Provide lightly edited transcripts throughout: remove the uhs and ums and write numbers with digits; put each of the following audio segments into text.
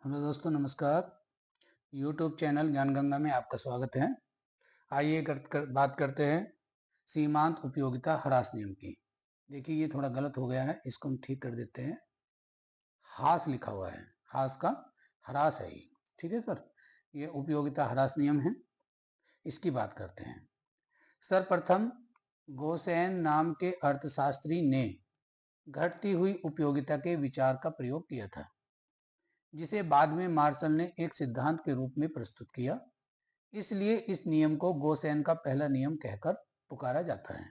Hello दोस्तों, नमस्कार। YouTube channel ज्ञान गंगा में आपका स्वागत है। आइए बात करते हैं सीमांत उपयोगिता ह्रास नियम की। देखिए, ये थोड़ा गलत हो गया है, इसको हम ठीक कर देते हैं। हास लिखा हुआ है, हास का ह्रास है ये। ठीक है सर, ये उपयोगिता ह्रास नियम है, इसकी बात करते हैं। सर्वप्रथम गोसेन नाम के अर्थशास्त्री ने घटती हुई उपयोगिता के विचार का प्रयोग किया था, जिसे बाद में मार्शल ने एक सिद्धांत के रूप में प्रस्तुत किया। इसलिए इस नियम को गोसेन का पहला नियम कहकर पुकारा जाता है।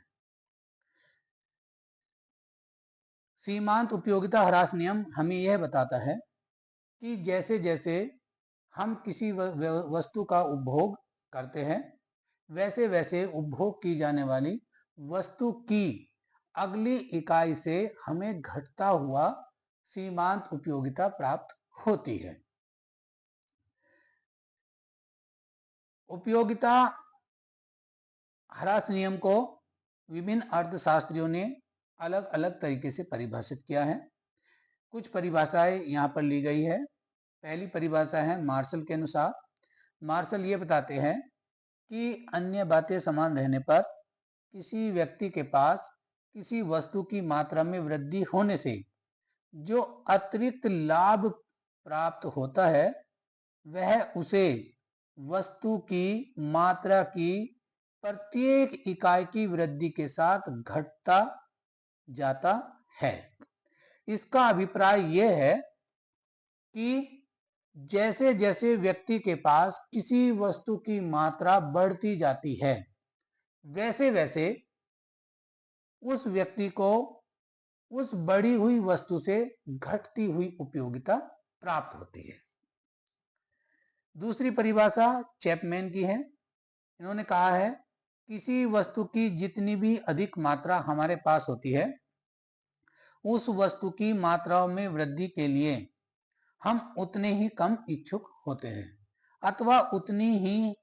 सीमांत उपयोगिता ह्रास नियम हमें यह बताता है कि जैसे जैसे हम किसी वस्तु का उपभोग करते हैं, वैसे वैसे उपभोग की जाने वाली वस्तु की अगली इकाई से हमें घटता हुआ सीमांत उपयोगिता प्राप्त होती है। उपयोगिता ह्रास नियम को विभिन्न अर्थशास्त्रियों ने अलग अलग तरीके से परिभाषित किया है। कुछ परिभाषाएं यहाँ पर ली गई है। पहली परिभाषा है मार्शल के अनुसार। मार्शल ये बताते हैं कि अन्य बातें समान रहने पर किसी व्यक्ति के पास किसी वस्तु की मात्रा में वृद्धि होने से जो अतिरिक्त लाभ प्राप्त होता है, वह उसे वस्तु की मात्रा की प्रत्येक इकाई की वृद्धि के साथ घटता जाता है। इसका अभिप्राय यह है कि जैसे जैसे व्यक्ति के पास किसी वस्तु की मात्रा बढ़ती जाती है, वैसे वैसे उस व्यक्ति को उस बढ़ी हुई वस्तु से घटती हुई उपयोगिता प्राप्त होती है। दूसरी परिभाषा चैपमैन की है। इन्होंने कहा है किसी वस्तु की जितनी भी अधिक मात्रा हमारे पास होती है, उस वस्तु की मात्राओं में वृद्धि के लिए हम उतने ही कम इच्छुक होते हैं, अथवा उतनी ही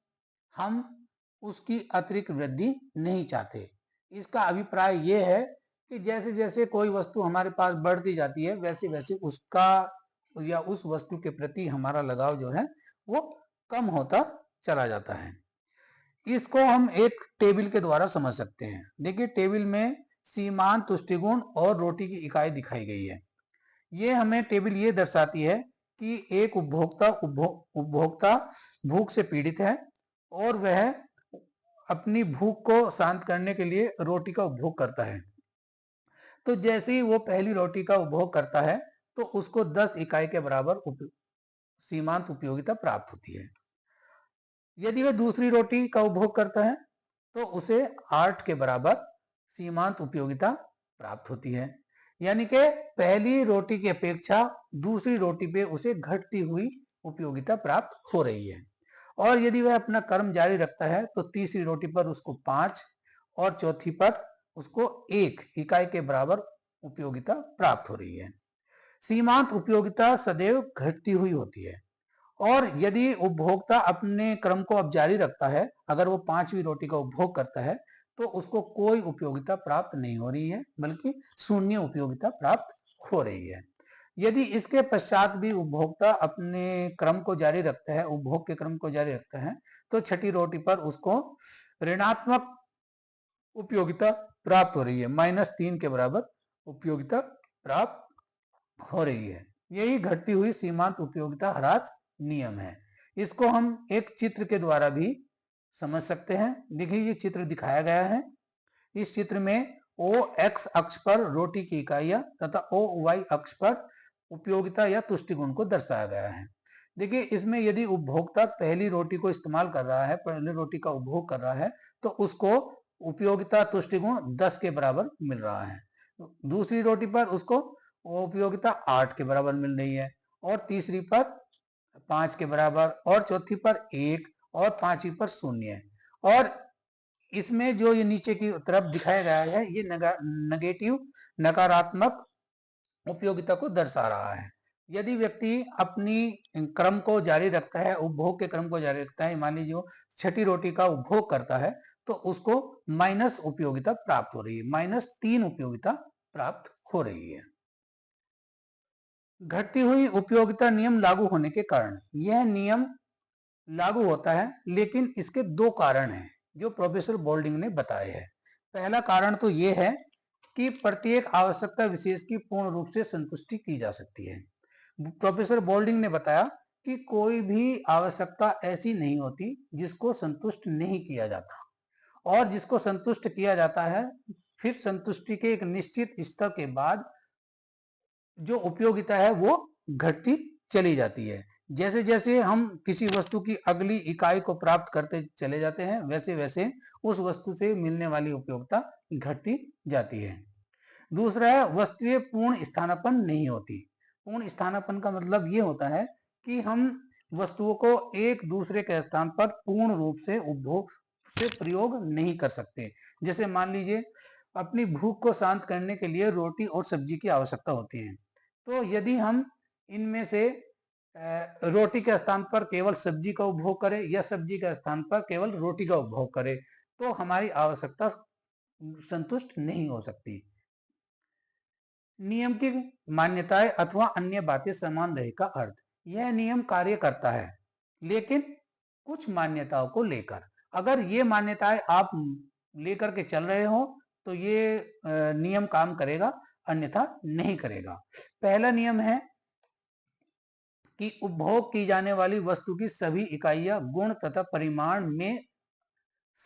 हम उसकी अतिरिक्त वृद्धि नहीं चाहते। इसका अभिप्राय यह है कि जैसे जैसे कोई वस्तु हमारे पास बढ़ती जाती है, वैसे वैसे उसका या उस वस्तु के प्रति हमारा लगाव जो है वो कम होता चला जाता है। इसको हम एक टेबल के द्वारा समझ सकते हैं। देखिए, टेबल में सीमांत तुष्टिगुण और रोटी की इकाई दिखाई गई है। ये हमें टेबल ये दर्शाती है कि एक उपभोक्ता भूख से पीड़ित है और वह अपनी भूख को शांत करने के लिए रोटी का उपभोग करता है। तो जैसे ही वो पहली रोटी का उपभोग करता है, तो उसको 10 इकाई के बराबर सीमांत उपयोगिता प्राप्त होती है। यदि वह दूसरी रोटी का उपभोग करता है, तो उसे 8 के बराबर सीमांत उपयोगिता प्राप्त होती है। यानी कि पहली रोटी की अपेक्षा दूसरी रोटी पे उसे घटती हुई उपयोगिता प्राप्त हो रही है। और यदि वह अपना कर्म जारी रखता है, तो तीसरी रोटी पर उसको 5 और चौथी पर उसको 1 इकाई के बराबर उपयोगिता प्राप्त हो रही है। सीमांत उपयोगिता सदैव घटती हुई होती है। और यदि उपभोक्ता अपने क्रम को अब जारी रखता है, अगर वो 5वीं रोटी का उपभोग करता है, तो उसको कोई उपयोगिता प्राप्त नहीं हो रही है, बल्कि शून्य उपयोगिता प्राप्त हो रही है। यदि इसके पश्चात भी उपभोक्ता अपने क्रम को जारी रखता है, उपभोग के क्रम को जारी रखता है, तो छठी रोटी पर उसको ऋणात्मक उपयोगिता प्राप्त हो रही है, -3 के बराबर उपयोगिता प्राप्त हो रही है। यही घटती हुई सीमांत उपयोगिता ह्रास नियम है। इसको हम एक चित्र के द्वारा भी समझ सकते हैं। देखिए, ये चित्र दिखाया गया है। इस चित्र में ओ एक्स अक्ष पर रोटी की इकाइयां तथा ओ वाई अक्ष पर उपयोगिता या तुष्टिगुण को दर्शाया गया है। देखिए, इसमें यदि उपभोक्ता पहली रोटी को इस्तेमाल कर रहा है, पहली रोटी का उपभोग कर रहा है, तो उसको उपयोगिता तुष्टिगुण 10 के बराबर मिल रहा है। दूसरी रोटी पर उसको उपयोगिता 8 के बराबर मिल रही है, और तीसरी पर 5 के बराबर, और चौथी पर 1, और पांचवी पर 0 है। और इसमें जो ये नीचे की तरफ दिखाया गया है, ये नेगेटिव नकारात्मक उपयोगिता को दर्शा रहा है। यदि व्यक्ति अपनी क्रम को जारी रखता है, उपभोग के क्रम को जारी रखता है, मान लीजिए छठी रोटी का उपभोग करता है, तो उसको माइनस उपयोगिता प्राप्त हो रही है, -3 उपयोगिता प्राप्त हो रही है। घटती हुई उपयोगिता नियम लागू होने के कारण, यह नियम लागू होता है, लेकिन इसके दो कारण हैं जो प्रोफेसर बोल्डिंग ने बताए हैं। पहला कारण तो यह है कि प्रत्येक आवश्यकता विशेष की पूर्ण रूप से संतुष्टि की जा सकती है। प्रोफेसर बोल्डिंग ने बताया कि कोई भी आवश्यकता ऐसी नहीं होती जिसको संतुष्ट नहीं किया जाता, और जिसको संतुष्ट किया जाता है फिर संतुष्टि के एक निश्चित स्तर के बाद जो उपयोगिता है वो घटती चली जाती है। जैसे जैसे हम किसी वस्तु की अगली इकाई को प्राप्त करते चले जाते हैं, वैसे वैसे उस वस्तु से मिलने वाली उपयोगिता घटती जाती है। दूसरा है, वस्तुएं पूर्ण स्थानापन्न नहीं होती। पूर्ण स्थानापन्न का मतलब ये होता है कि हम वस्तुओं को एक दूसरे के स्थान पर पूर्ण रूप से उपभोग से प्रयोग नहीं कर सकते। जैसे मान लीजिए अपनी भूख को शांत करने के लिए रोटी और सब्जी की आवश्यकता होती है, तो यदि हम इनमें से रोटी के स्थान पर केवल सब्जी का उपभोग करें या सब्जी के स्थान पर केवल रोटी का उपभोग करें, तो हमारी आवश्यकता संतुष्ट नहीं हो सकती। नियम की मान्यताएं अथवा अन्य बातें समान रहे का अर्थ, यह नियम कार्य करता है लेकिन कुछ मान्यताओं को लेकर। अगर ये मान्यताएं आप लेकर के चल रहे हो तो ये नियम काम करेगा, अन्यथा नहीं करेगा। पहला नियम है कि उपभोग की जाने वाली वस्तु की सभी इकाइयां गुण तथा परिमाण में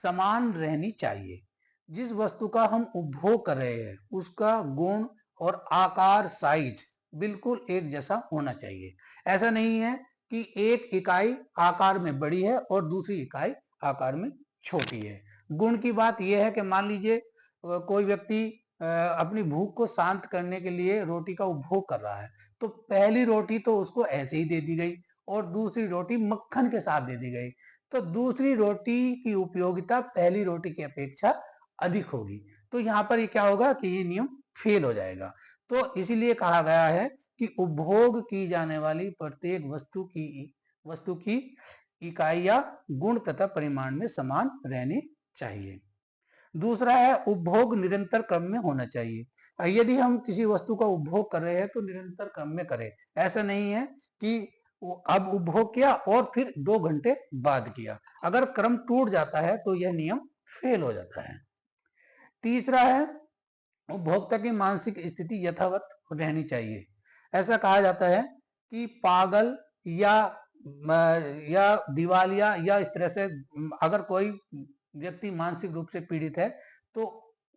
समान रहनी चाहिए। जिस वस्तु का हम उपभोग कर रहे हैं उसका गुण और आकार, साइज बिल्कुल एक जैसा होना चाहिए। ऐसा नहीं है कि एक इकाई आकार में बड़ी है और दूसरी इकाई आकार में छोटी है। गुण की बात यह है कि मान लीजिए कोई व्यक्ति अपनी भूख को शांत करने के लिए रोटी का उपभोग कर रहा है, तो पहली रोटी तो उसको ऐसे ही दे दी गई और दूसरी रोटी मक्खन के साथ दे दी गई, तो दूसरी रोटी की उपयोगिता पहली रोटी की अपेक्षा अधिक होगी। तो यहाँ पर ये क्या होगा कि ये नियम फेल हो जाएगा। तो इसीलिए कहा गया है कि उपभोग की जाने वाली प्रत्येक वस्तु की इकाइयां गुण तथा परिमाण में समान रहनी चाहिए। दूसरा है, उपभोग निरंतर क्रम में होना चाहिए। यदि हम किसी वस्तु का उपभोग कर रहे हैं तो निरंतर क्रम में करें। ऐसा नहीं है कि अब उपभोग किया और फिर 2 घंटे बाद किया। अगर क्रम टूट जाता है तो यह नियम फेल हो जाता है। तीसरा है, उपभोक्ता की मानसिक स्थिति यथावत रहनी चाहिए। ऐसा कहा जाता है कि पागल या दिवालिया या इस तरह से अगर कोई व्यक्ति मानसिक रूप से पीड़ित है तो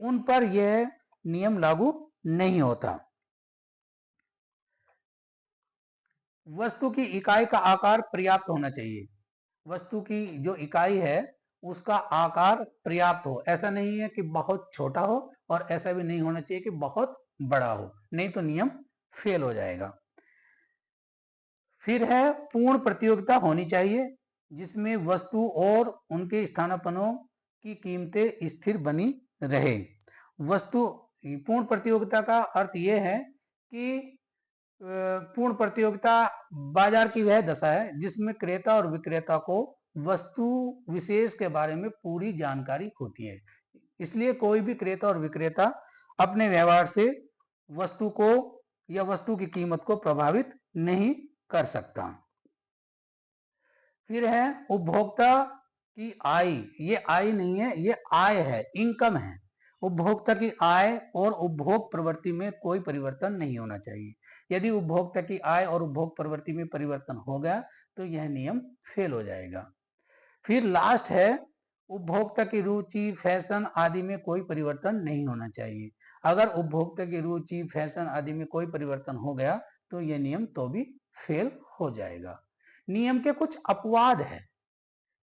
उन पर यह नियम लागू नहीं होता। वस्तु की इकाई का आकार पर्याप्त होना चाहिए। वस्तु की जो इकाई है उसका आकार पर्याप्त हो। ऐसा नहीं है कि बहुत छोटा हो और ऐसा भी नहीं होना चाहिए कि बहुत बड़ा हो, नहीं तो नियम फेल हो जाएगा। फिर है, पूर्ण प्रतियोगिता होनी चाहिए जिसमें वस्तु और उनके स्थानापन्नों की कीमतें स्थिर बनी रहे। वस्तु पूर्ण प्रतियोगिता का अर्थ यह है कि पूर्ण प्रतियोगिता बाजार की वह दशा है जिसमें क्रेता और विक्रेता को वस्तु विशेष के बारे में पूरी जानकारी होती है। इसलिए कोई भी क्रेता और विक्रेता अपने व्यवहार से वस्तु को या वस्तु की कीमत को प्रभावित नहीं कर सकता। फिर है, उपभोक्ता की आय। ये आय नहीं है, ये आय है, इनकम है। उपभोक्ता की आय और उपभोग प्रवृत्ति में कोई परिवर्तन नहीं होना चाहिए। यदि उपभोक्ता की आय और उपभोग प्रवृत्ति में परिवर्तन हो गया तो यह नियम फेल हो जाएगा। फिर लास्ट है, उपभोक्ता की रुचि, फैशन आदि में कोई परिवर्तन नहीं होना चाहिए। अगर उपभोक्ता की रुचि, फैशन आदि में कोई परिवर्तन हो गया तो यह नियम तो भी फेल हो जाएगा। नियम के कुछ अपवाद है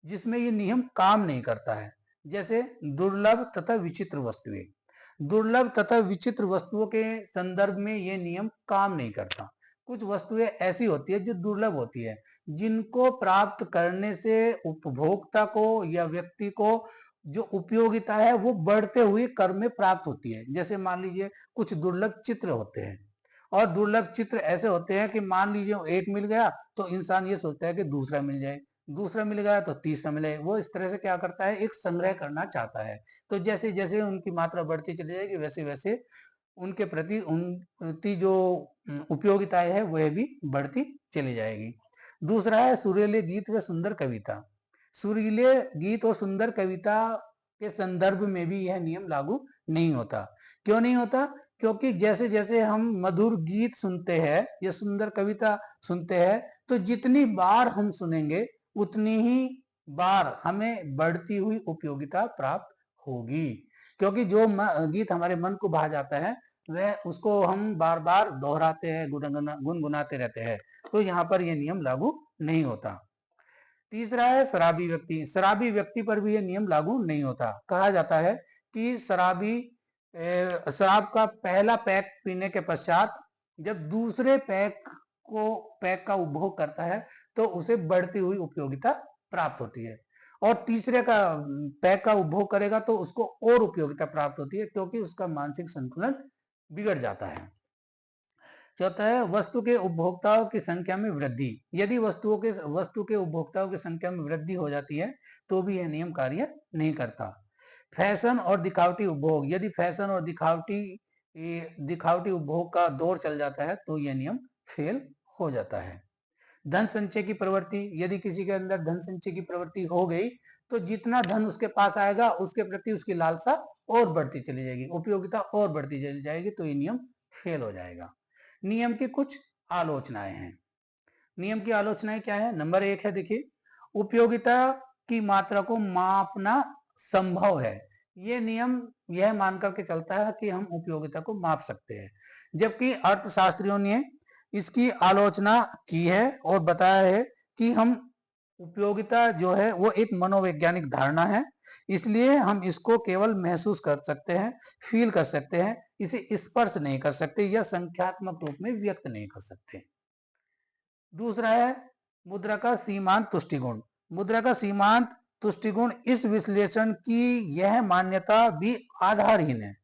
जिसमें यह नियम काम नहीं करता है, जैसे दुर्लभ तथा विचित्र वस्तुएं। दुर्लभ तथा विचित्र वस्तुओं के संदर्भ में यह नियम काम नहीं करता। कुछ वस्तुएं ऐसी होती है जो दुर्लभ होती है, जिनको प्राप्त करने से उपभोक्ता को या व्यक्ति को जो उपयोगिता है वो बढ़ते हुए क्रम में प्राप्त होती है। जैसे मान लीजिए कुछ दुर्लभ चित्र होते हैं, और दुर्लभ चित्र ऐसे होते हैं कि मान लीजिए एक मिल गया तो इंसान ये सोचता है कि दूसरा मिल जाए, दूसरा मिल गया तो तीसरा मिले। वो इस तरह से क्या करता है, एक संग्रह करना चाहता है। तो जैसे जैसे उनकी मात्रा बढ़ती चली जाएगी वैसे वैसे उनके प्रति उनकी जो उपयोगिताएं है वह भी बढ़ती चली जाएगी। दूसरा है सुरीले गीत व सुंदर कविता। सुरीले गीत और सुंदर कविता के संदर्भ में भी यह नियम लागू नहीं होता। क्यों नहीं होता? क्योंकि जैसे जैसे हम मधुर गीत सुनते हैं या सुंदर कविता सुनते हैं, तो जितनी बार हम सुनेंगे उतनी ही बार हमें बढ़ती हुई उपयोगिता प्राप्त होगी। क्योंकि जो गीत हमारे मन को भा जाता है वह उसको हम बार बार दोहराते हैं, गुनगुनाते रहते हैं, तो यहाँ पर यह नियम लागू नहीं होता। तीसरा है शराबी व्यक्ति। शराबी व्यक्ति पर भी यह नियम लागू नहीं होता। कहा जाता है कि शराबी शराब का पहला पैक पीने के पश्चात जब दूसरे पैक का उपभोग करता है तो उसे बढ़ती हुई उपयोगिता प्राप्त होती है, और तीसरे का पैक का उपभोग करेगा तो उसको और उपयोगिता प्राप्त होती है, क्योंकि उसका मानसिक संतुलन बिगड़ जाता है। चौथा है वस्तु के उपभोक्ताओं की संख्या में वृद्धि। यदि वस्तु के उपभोक्ताओं की संख्या में वृद्धि हो जाती है तो भी यह नियम कार्य नहीं करता। फैशन और दिखावटी उपभोग। यदि फैशन और दिखावटी उपभोग का दौर चल जाता है तो यह नियम फेल हो जाता है। धन संचय की प्रवृत्ति। यदि किसी के अंदर धन संचय की प्रवृत्ति हो गई तो जितना धन उसके पास आएगा उसके प्रति उसकी लालसा और बढ़ती चली जाएगी, उपयोगिता और बढ़ती चली जाएगी, तो ये नियम फेल हो जाएगा। नियम की कुछ आलोचनाएं हैं। नियम की आलोचनाएं क्या है? नंबर 1 है, देखिए, उपयोगिता की मात्रा को मापना संभव है। ये नियम यह मान करके चलता है कि हम उपयोगिता को माप सकते हैं, जबकि अर्थशास्त्रियों ने इसकी आलोचना की है और बताया है कि हम उपयोगिता जो है वो एक मनोवैज्ञानिक धारणा है, इसलिए हम इसको केवल महसूस कर सकते हैं, फील कर सकते हैं, इसे स्पर्श नहीं कर सकते या संख्यात्मक रूप में व्यक्त नहीं कर सकते। दूसरा है मुद्रा का सीमांत तुष्टिगुण। मुद्रा का सीमांत तुष्टिगुण इस विश्लेषण की यह मान्यता भी आधारहीन है,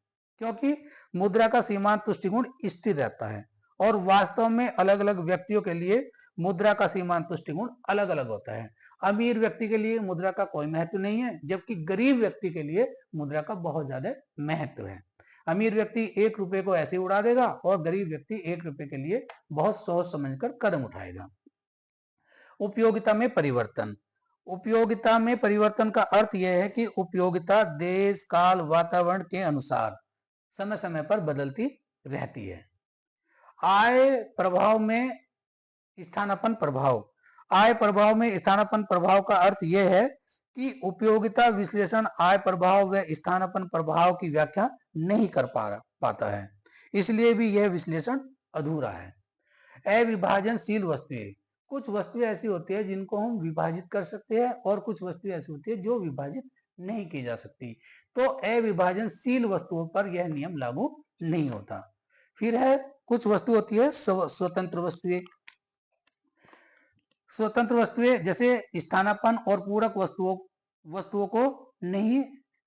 क्योंकि मुद्रा का सीमांत तुष्टिगुण स्थिर रहता है और वास्तव में अलग अलग व्यक्तियों के लिए मुद्रा का सीमांत तुष्टिगुण अलग अलग होता है। अमीर व्यक्ति के लिए मुद्रा का कोई महत्व नहीं है, जबकि गरीब व्यक्ति के लिए मुद्रा का बहुत ज्यादा महत्व है। अमीर व्यक्ति 1 रुपए को ऐसे उड़ा देगा और गरीब व्यक्ति 1 रुपए के लिए बहुत सोच समझकर कदम उठाएगा। उपयोगिता में परिवर्तन। उपयोगिता में परिवर्तन का अर्थ यह है कि उपयोगिता देश, काल, वातावरण के अनुसार समय समय पर बदलती रहती है। आय प्रभाव में स्थानापन्न प्रभाव। आय प्रभाव में स्थानापन्न प्रभाव का अर्थ यह है कि उपयोगिता विश्लेषण आय प्रभाव व स्थानापन्न प्रभाव की व्याख्या नहीं कर पाता है, इसलिए भी यह विश्लेषण अधूरा है। अविभाजनशील वस्तुएं। कुछ वस्तुएं ऐसी होती है जिनको हम विभाजित कर सकते हैं और कुछ वस्तुएं ऐसी होती है जो विभाजित नहीं की जा सकती, तो अविभाजनशील वस्तुओं पर यह नियम लागू नहीं होता। फिर है कुछ वस्तु होती है स्वतंत्र वस्तुएं। स्वतंत्र वस्तुएं जैसे स्थानापन्न और पूरक वस्तुओं को नहीं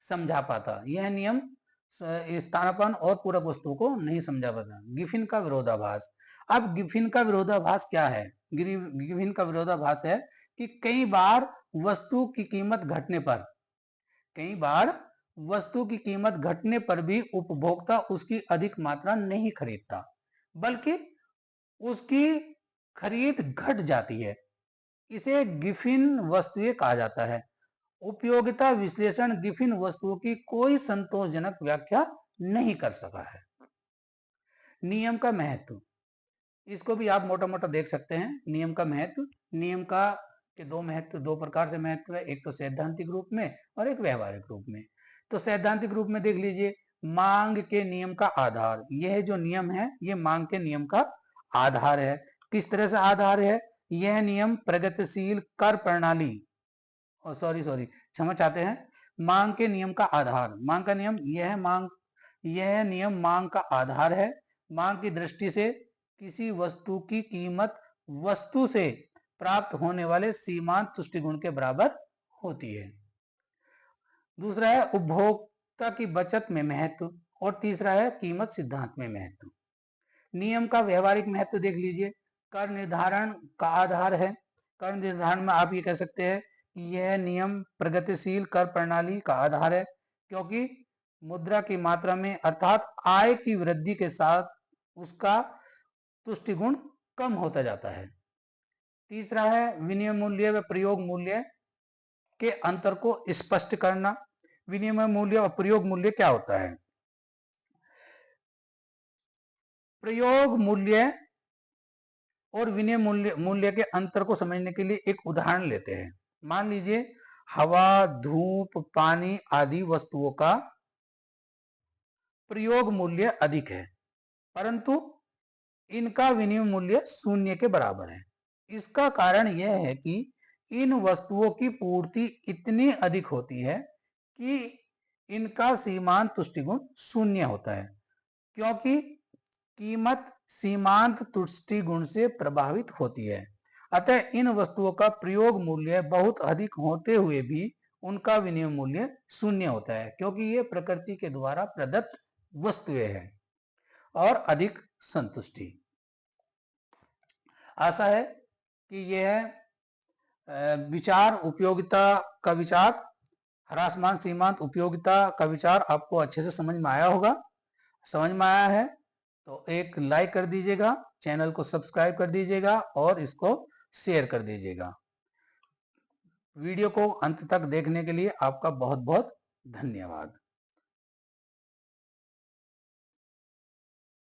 समझा पाता। यह नियम स्थानापन्न और पूरक वस्तुओं को नहीं समझा पाता। गिफिन का विरोधाभास। अब गिफिन का विरोधाभास क्या है? गिफिन का विरोधाभास है कि कई बार वस्तु की कीमत घटने पर भी उपभोक्ता उसकी अधिक मात्रा नहीं खरीदता, बल्कि उसकी खरीद घट जाती है। इसे गिफिन वस्तुएं कहा जाता है। उपयोगिता विश्लेषण गिफिन वस्तुओं की कोई संतोषजनक व्याख्या नहीं कर सका है। नियम का महत्व। इसको भी आप मोटा मोटा देख सकते हैं। नियम का महत्व। नियम का के दो प्रकार से महत्व है, एक तो सैद्धांतिक रूप में और एक व्यवहारिक रूप में। तो सैद्धांतिक रूप में देख लीजिए, मांग के नियम का आधार। यह जो नियम है ये मांग के नियम का आधार है। किस तरह से आधार है? यह नियम प्रगतिशील कर प्रणाली क्षमा चाहते हैं, मांग के नियम का आधार। मांग का नियम यह नियम मांग का आधार है। मांग की दृष्टि से किसी वस्तु की कीमत वस्तु से प्राप्त होने वाले सीमांत तुष्टिगुण के बराबर होती है। दूसरा है उपभोक्ता की बचत में महत्व और तीसरा है कीमत सिद्धांत में महत्व। नियम का व्यवहारिक महत्व देख लीजिए। कर निर्धारण का आधार है। कर निर्धारण में आप ये कह सकते हैं कि यह नियम प्रगतिशील कर प्रणाली का आधार है, क्योंकि मुद्रा की मात्रा में अर्थात आय की वृद्धि के साथ उसका तुष्टि गुण कम होता जाता है। तीसरा है विनिमय मूल्य व प्रयोग मूल्य के अंतर को स्पष्ट करना। विनिमय मूल्य और प्रयोग मूल्य क्या होता है? प्रयोग मूल्य और विनिमय मूल्य के अंतर को समझने के लिए एक उदाहरण लेते हैं। मान लीजिए हवा, धूप, पानी आदि वस्तुओं का प्रयोग मूल्य अधिक है, परंतु इनका विनिमय मूल्य शून्य के बराबर है। इसका कारण यह है कि इन वस्तुओं की पूर्ति इतनी अधिक होती है कि इनका सीमांत तुष्टि गुण शून्य होता है, क्योंकि कीमत सीमांत तुष्टि गुण से प्रभावित होती है। अतः इन वस्तुओं का प्रयोग मूल्य बहुत अधिक होते हुए भी उनका विनिमय मूल्य शून्य होता है, क्योंकि ये प्रकृति के द्वारा प्रदत्त वस्तुएं हैं। और अधिक संतुष्टि। आशा है कि यह विचार उपयोगिता का विचार, ह्रासमान सीमांत उपयोगिता का विचार आपको अच्छे से समझ में आया होगा। समझ में आया है तो एक लाइक कर दीजिएगा, चैनल को सब्सक्राइब कर दीजिएगा और इसको शेयर कर दीजिएगा। वीडियो को अंत तक देखने के लिए आपका बहुत बहुत धन्यवाद।